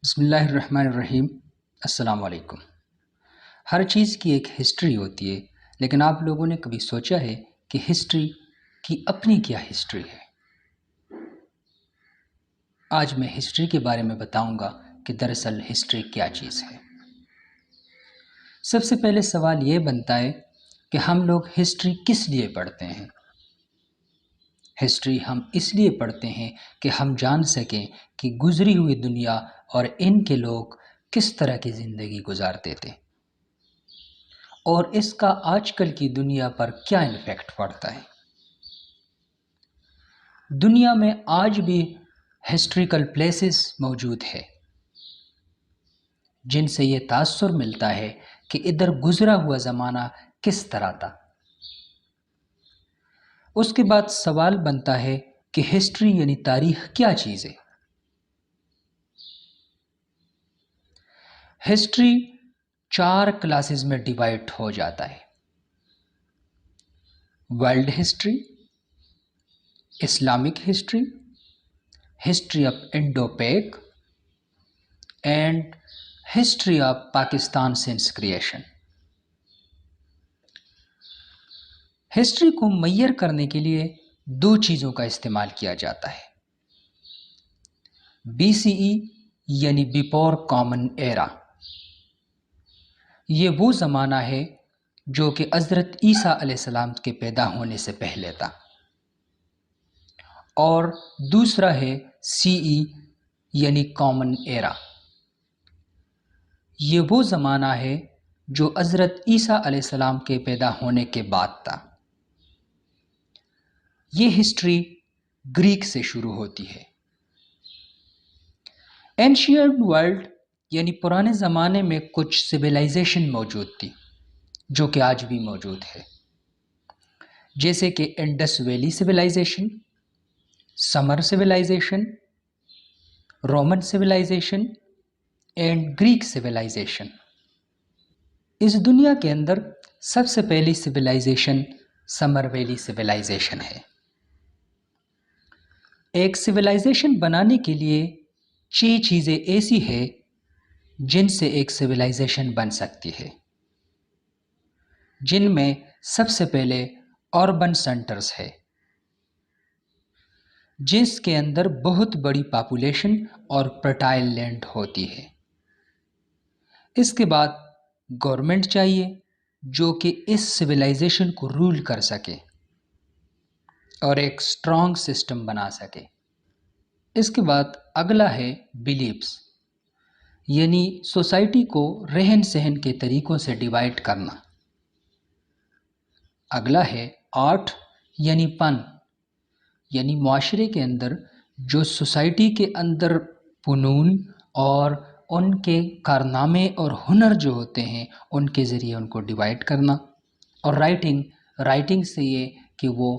بسم اللہ الرحمن الرحیم۔ السلام علیکم۔ ہر چیز کی ایک ہسٹری ہوتی ہے، لیکن آپ لوگوں نے کبھی سوچا ہے کہ ہسٹری کی اپنی کیا ہسٹری ہے؟ آج میں ہسٹری کے بارے میں بتاؤں گا کہ دراصل ہسٹری کیا چیز ہے۔ سب سے پہلے سوال یہ بنتا ہے کہ ہم لوگ ہسٹری کس لیے پڑھتے ہیں؟ ہسٹری ہم اس لیے پڑھتے ہیں کہ ہم جان سکیں کہ گزری ہوئی دنیا اور ان کے لوگ کس طرح کی زندگی گزارتے تھے اور اس کا آج کل کی دنیا پر کیا امپیکٹ پڑتا ہے۔ دنیا میں آج بھی ہسٹوریکل پلیسز موجود ہے جن سے یہ تاثر ملتا ہے کہ ادھر گزرا ہوا زمانہ کس طرح تھا۔ اس کے بعد سوال بنتا ہے کہ ہسٹری یعنی تاریخ کیا چیز ہے؟ ہسٹری 4 کلاسز میں ڈیوائڈ ہو جاتا ہے: world history, Islamic history, history of Indo Pak and history of Pakistan since creation. History کو میئر کرنے کے لیے 2 چیزوں کا استعمال کیا جاتا ہے: BCE یعنی بیفور کامن ایرا، یہ وہ زمانہ ہے جو کہ حضرت عیسیٰ علیہ السلام کے پیدا ہونے سے پہلے تھا، اور دوسرا ہے CE یعنی کامن ایرا، یہ وہ زمانہ ہے جو حضرت عیسیٰ علیہ السلام کے پیدا ہونے کے بعد تھا۔ یہ ہسٹری گریک سے شروع ہوتی ہے۔ اینشینٹ ورلڈ یعنی پرانے زمانے میں کچھ سویلائزیشن موجود تھی جو کہ آج بھی موجود ہے، جیسے کہ Indus valley civilisation, Sumer civilisation, Roman civilisation and Greek civilisation. اس دنیا کے اندر سب سے پہلی سویلائزیشن سمر ویلی سویلائزیشن ہے۔ ایک سویلائزیشن بنانے کے لیے 6 چیزیں ایسی ہیں جن سے ایک سویلائزیشن بن سکتی ہے، جن میں سب سے پہلے اربن سینٹرز ہے، جس کے اندر بہت بڑی پاپولیشن اور فرٹائل لینڈ ہوتی ہے۔ اس کے بعد گورنمنٹ چاہیے جو کہ اس سویلائزیشن کو رول کر سکے اور ایک اسٹرانگ سسٹم بنا سکے۔ اس کے بعد اگلا ہے بلیفز، یعنی سوسائٹی کو رہن سہن کے طریقوں سے ڈیوائڈ کرنا۔ اگلا ہے آرٹ یعنی فن، یعنی معاشرے کے اندر جو سوسائٹی کے اندر فنون اور ان کے کارنامے اور ہنر جو ہوتے ہیں ان کے ذریعے ان کو ڈیوائڈ کرنا۔ اور رائٹنگ سے یہ کہ وہ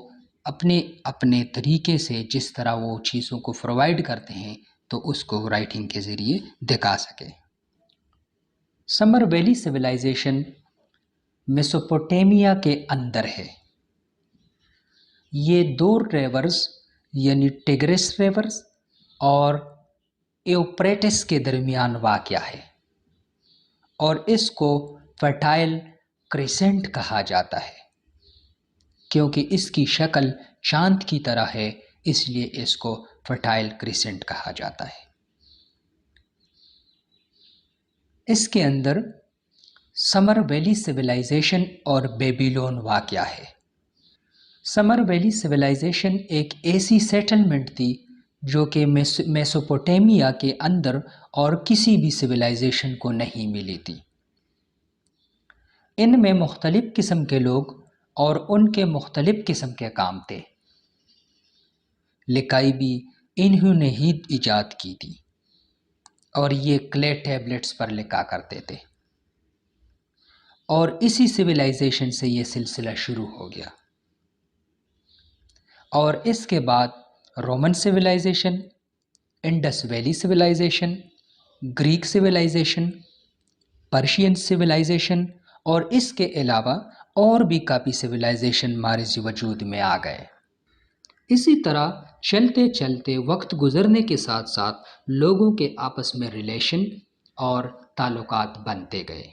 اپنے اپنے طریقے سے جس طرح وہ چیزوں کو پرووائڈ کرتے ہیں تو اس کو رائٹنگ کے ذریعے دکھا سکے۔ سمر ویلی سویلائزیشن میسوپوٹیمیا کے اندر ہے۔ یہ 2 ریورز یعنی ٹیگرس ریورز اور ایوپریٹس کے درمیان واقع ہے، اور اس کو فرٹائل کریسنٹ کہا جاتا ہے کیونکہ اس کی شکل چاند کی طرح ہے، اس لیے اس کو فرٹائل کریسنٹ کہا جاتا ہے۔ اس کے اندر سمر ویلی سویلائزیشن اور بیبیلون واقع ہے۔ سمر ویلی سویلائزیشن ایک ایسی سیٹلمنٹ تھی جو کہ میسوپوٹیمیا کے اندر اور کسی بھی سویلائزیشن کو نہیں ملی تھی۔ ان میں مختلف قسم کے لوگ اور ان کے مختلف قسم کے کام تھے۔ لکھائی بھی انہوں نے ہی ایجاد کی تھی، اور یہ کلے ٹیبلٹس پر لکھا کرتے تھے، اور اسی سویلائزیشن سے یہ سلسلہ شروع ہو گیا۔ اور اس کے بعد Roman civilization, Indus valley civilization, Greek civilization, Persian civilization, اور اس کے علاوہ اور بھی کافی سویلائزیشن مارز وجود میں آ گئے۔ اسی طرح چلتے چلتے وقت گزرنے کے ساتھ ساتھ لوگوں کے آپس میں ریلیشن اور تعلقات بنتے گئے،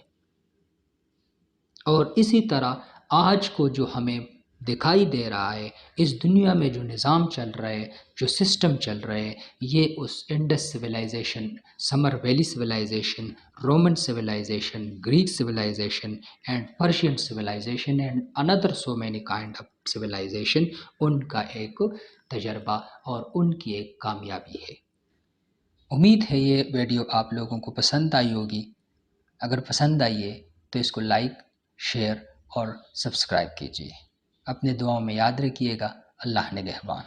اور اسی طرح آج کو جو ہمیں دکھائی دے رہا ہے، اس دنیا میں جو نظام چل رہے، جو سسٹم چل رہے، یہ اس Indus civilisation, Sumer valley civilisation, Roman civilisation, Greek civilisation and Persian civilisation and اندر so many kind of civilisation, ان کا ایک تجربہ اور ان کی ایک کامیابی ہے۔ امید ہے یہ ویڈیو آپ لوگوں کو پسند آئی ہوگی۔ اگر پسند آئی ہے تو اس کو لائک، شیئر اور سبسکرائب کیجیے۔ اپنے دعاؤں میں یاد رکھیے گا۔ اللہ نگہبان۔